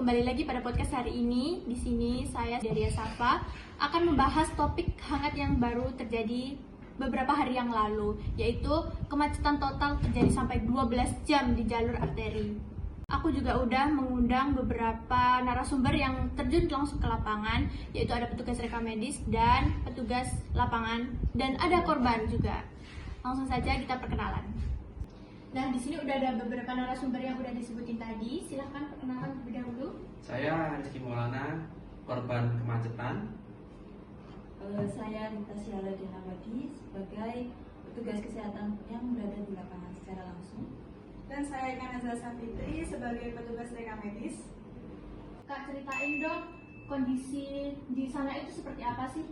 kembali lagi pada podcast hari ini. Di sini saya Daria Safa akan membahas topik hangat yang baru terjadi beberapa hari yang lalu, yaitu kemacetan total terjadi sampai 12 jam di jalur arteri. Aku juga udah mengundang beberapa narasumber yang terjun langsung ke lapangan, yaitu ada petugas rekam medis dan petugas lapangan, dan ada korban juga. Langsung saja kita perkenalan. Nah, di sini udah ada beberapa narasumber yang udah disebutin tadi. Silahkan perkenalan terlebih dahulu. Saya Rizky Maulana, korban kemacetan. Saya Rita Syara Dinawati sebagai petugas kesehatan yang berada di lapangan secara langsung. Dan saya Ika Nazar Fitri sebagai petugas rekam medis. Kak, ceritain dong kondisi di sana itu seperti apa sih?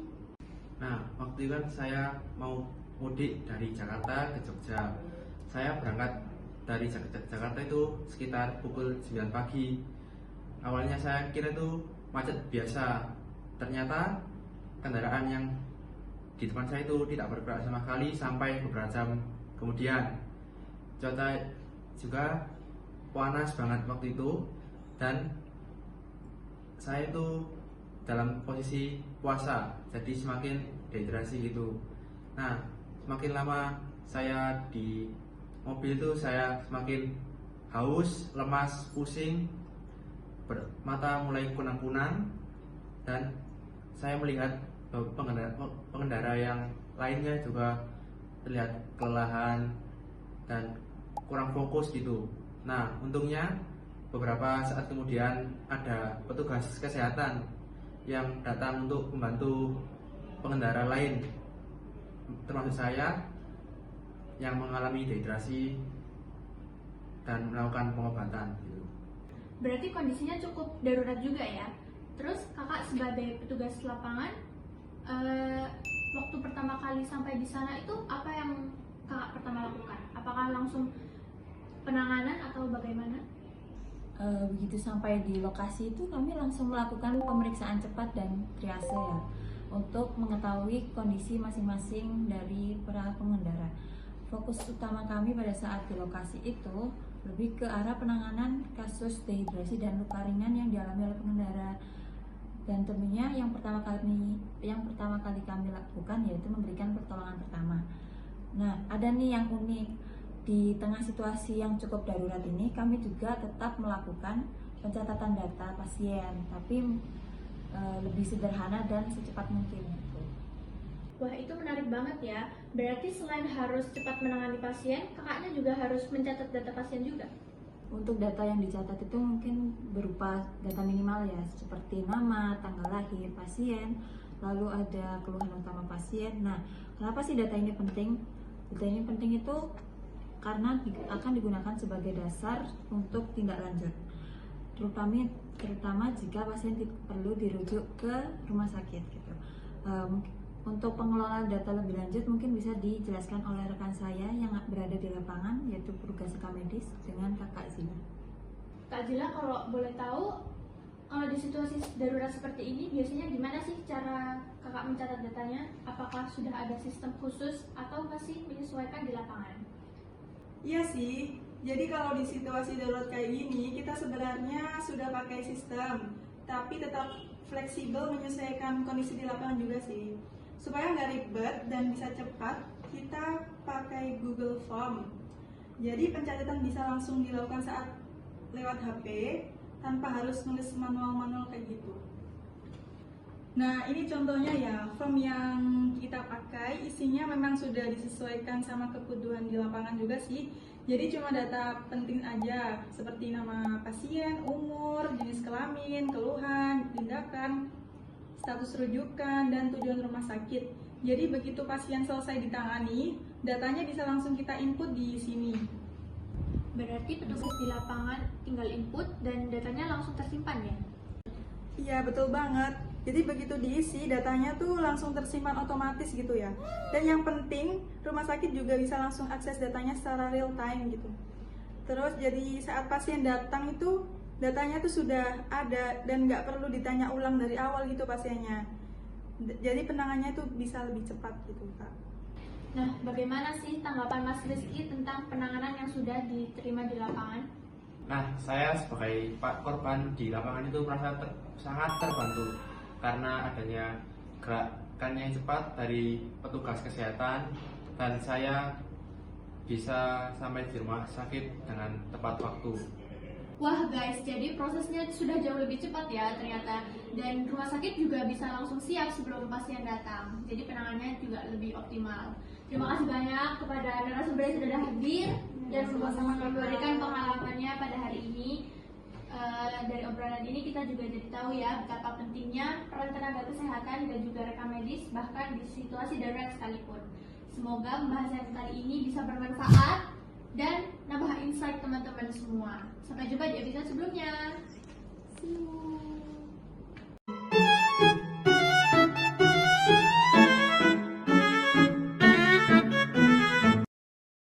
Nah, waktu itu kan saya mau mudik dari Jakarta ke Jogja. Saya berangkat dari Jakarta itu sekitar pukul 9 pagi. Awalnya saya kira itu macet biasa. Ternyata kendaraan yang di depan saya itu tidak bergerak sama sekali sampai beberapa jam kemudian. Cuaca juga panas banget waktu itu dan saya itu dalam posisi puasa, jadi semakin dehidrasi gitu. Nah, semakin lama saya di mobil itu saya semakin haus, lemas, pusing, mata mulai kunang-kunang, dan saya melihat pengendara yang lainnya juga terlihat kelelahan dan kurang fokus gitu. Nah, untungnya beberapa saat kemudian ada petugas kesehatan yang datang untuk membantu pengendara lain, termasuk saya yang mengalami dehidrasi dan melakukan pengobatan gitu. Berarti kondisinya cukup darurat juga ya. Terus kakak sebagai petugas lapangan, waktu pertama kali sampai di sana itu apa yang kakak pertama lakukan? Apakah langsung penanganan atau bagaimana? Begitu sampai di lokasi itu kami langsung melakukan pemeriksaan cepat dan triase ya, untuk mengetahui kondisi masing-masing dari para pengendara. Fokus utama kami pada saat di lokasi itu lebih ke arah penanganan kasus dehidrasi dan luka ringan yang dialami oleh pengendara. Dan tentunya yang pertama kali kami lakukan yaitu memberikan pertolongan pertama. Nah, ada nih yang unik. Di tengah situasi yang cukup darurat ini, kami juga tetap melakukan pencatatan data pasien, tapi lebih sederhana dan secepat mungkin. Wah, itu menarik banget ya. Berarti selain harus cepat menangani pasien, kakaknya juga harus mencatat data pasien juga? Untuk data yang dicatat itu mungkin berupa data minimal ya, seperti nama, tanggal lahir pasien, lalu ada keluhan utama pasien. Nah, kenapa sih data ini penting? Data ini penting itu karena akan digunakan sebagai dasar untuk tindak lanjut, terutama jika pasien perlu dirujuk ke rumah sakit gitu. Untuk pengelolaan data lebih lanjut mungkin bisa dijelaskan oleh rekan saya yang berada di lapangan, yaitu petugas rekam medis dengan Kakak Zila. Kak Zila, kalau boleh tahu, kalau di situasi darurat seperti ini biasanya gimana sih cara kakak mencatat datanya? Apakah sudah ada sistem khusus atau masih menyesuaikan di lapangan? Iya sih, jadi kalau di situasi darurat kayak gini, kita sebenarnya sudah pakai sistem, tapi tetap fleksibel menyesuaikan kondisi di lapangan juga sih. Supaya nggak ribet dan bisa cepat, kita pakai Google Form. Jadi pencatatan bisa langsung dilakukan saat lewat HP, tanpa harus nulis manual-manual kayak gitu. Nah, ini contohnya ya, form yang kita pakai isinya memang sudah disesuaikan sama kebutuhan di lapangan juga sih. Jadi cuma data penting aja, seperti nama pasien, umur, jenis kelamin, keluhan, tindakan, status rujukan, dan tujuan rumah sakit. Jadi begitu pasien selesai ditangani, datanya bisa langsung kita input di sini. Berarti petugas di lapangan tinggal input dan datanya langsung tersimpan ya? Iya, betul banget. Jadi begitu diisi, datanya tuh langsung tersimpan otomatis gitu ya. Dan yang penting, rumah sakit juga bisa langsung akses datanya secara real time gitu. Terus jadi saat pasien datang itu, datanya tuh sudah ada dan nggak perlu ditanya ulang dari awal gitu pasiennya. Jadi penanganannya tuh bisa lebih cepat gitu, Kak. Nah, bagaimana sih tanggapan Mas Rizky tentang penanganan yang sudah diterima di lapangan? Nah, saya sebagai korban di lapangan itu merasa sangat terbantu karena adanya gerakan yang cepat dari petugas kesehatan dan saya bisa sampai di rumah sakit dengan tepat waktu. Wah guys, jadi prosesnya sudah jauh lebih cepat ya ternyata. Dan rumah sakit juga bisa langsung siap sebelum pasien datang. Jadi penanganannya juga lebih optimal. Terima kasih banyak kepada narasumber yang sudah hadir dan memberikan pengalamannya pada hari ini. Dari obrolan ini kita juga jadi tahu ya betapa pentingnya peran tenaga kesehatan dan juga rekan medis bahkan di situasi darurat sekalipun. Semoga pembahasan kali ini bisa bermanfaat dan nambah insight teman-teman semua. Sampai jumpa di episode sebelumnya. See you.